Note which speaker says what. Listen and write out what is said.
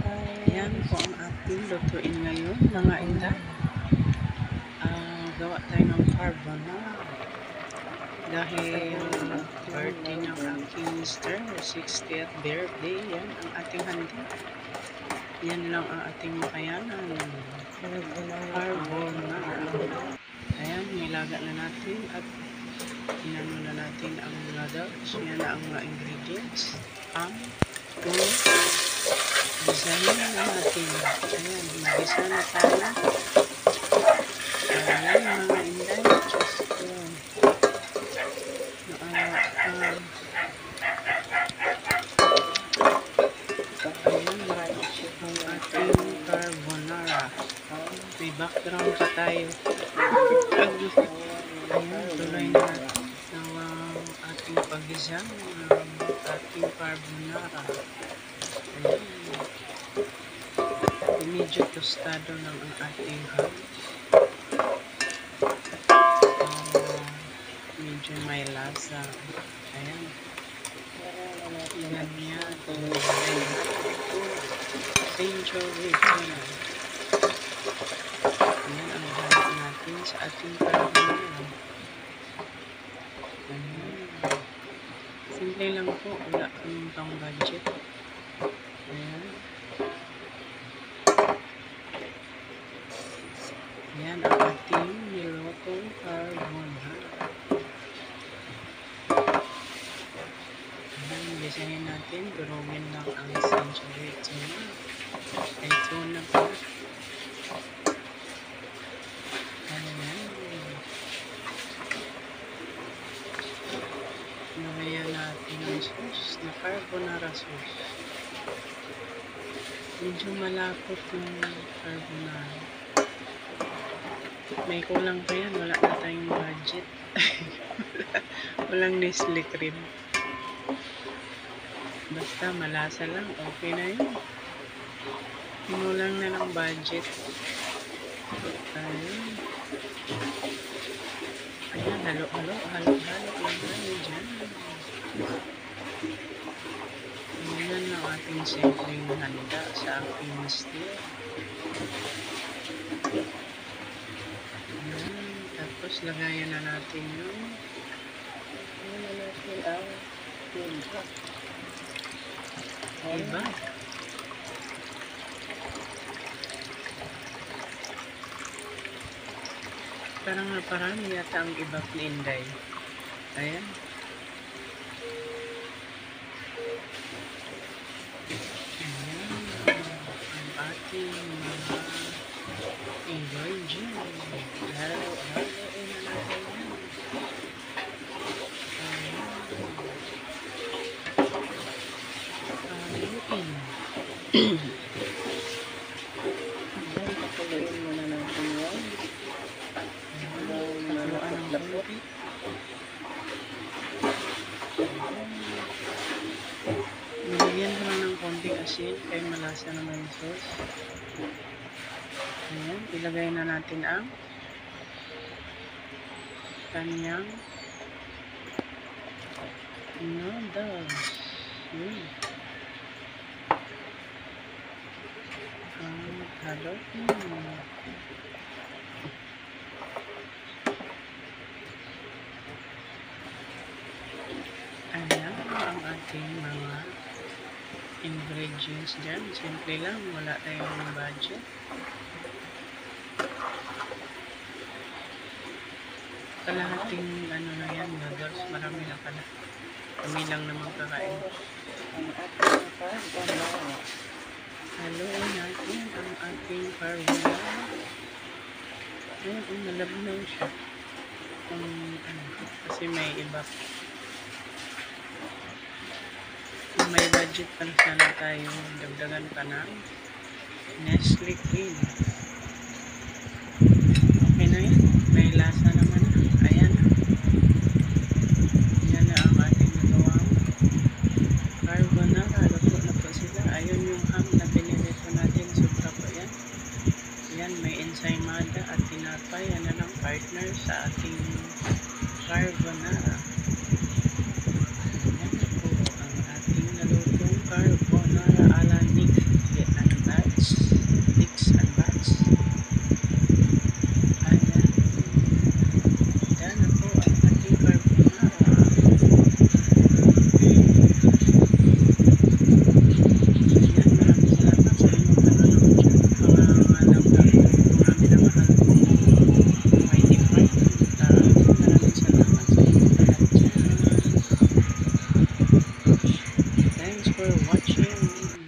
Speaker 1: Ayan po ang ating lutuin ngayon, mga inday. Gawa tayo ng carbonara. Dahil birthday ng aking mister, 60th birthday, yan ang ating handa. Yan lang ang ating makayanan. Carbonara. Ayan, nilaga na natin at inano na natin ang noodles. Yan na ang mga ingredients. Ang tulo. Gisahin na natin. Ayan, mag-isa na tayo. Ayan, mga inday. Diyos ko. Ayan, ang ating carbonara. May background pa tayo. Ayan, tuloy na natin ang ating pag-isa ng ating carbonara. Ayan. Medyo tostado lang ang ating ham. Medyo may lasa. Ayan. Ganyan. Century. Ayan ang hanap natin sa ating carbonara. Ayan. Simple lang po. Wala kaming pang budget. Ayan. Ayan ang ating nilotong carbonara. Ayan, bisahin natin. Durugin lang ang century tuna. Ay tuna po. Ayan. Namayan natin ang sauce na carbonara sauce. Medyo malapot yung carbonara. May kulang pa yan. Wala na tayong budget. Walang Nestle cream. Basta malasa lang. Okay na yun. Kinulang na ng budget. Ayun. Ayan. Halo-halo lang tayo dyan. Ayan ang ating simpleng handa sa aking mister. Tapos lagayan na natin yung iba. Parang naparami yata ang iba ni Inday. Ayan. Ayan ang ating mga ingredients. Halo-haloin na natin yan. Haluin.
Speaker 2: Patuloyin muna natin yan.
Speaker 1: Takluan ng lapot. Nilagyan ko lang ng konting asin kaya malasa naman yung sauce. Ayan, ilagay na natin ang kanyang noodles. Halo. Ayan ang ating mga ingredients dyan. Simple lang, wala tayong budget. Kalahating ano na yan, noodles, marami na pala. Kami lang naman kakain.
Speaker 2: Ang ating carbonara.
Speaker 1: Haluin natin ang ating carbonara. Ayan, malabnaw siya. Kasi may iba. Kung may budget pa sana tayo, dagdagan pa ng Nestle cream. Okay na yan. May lasa naman. Ayan. Yan na ang ating nagawang carbonara. Luto na po sila. Ayun yung ham na pinilito natin. Sobra po yan. Yan, may ensaymada at tinapay. Yan na lang partner sa ating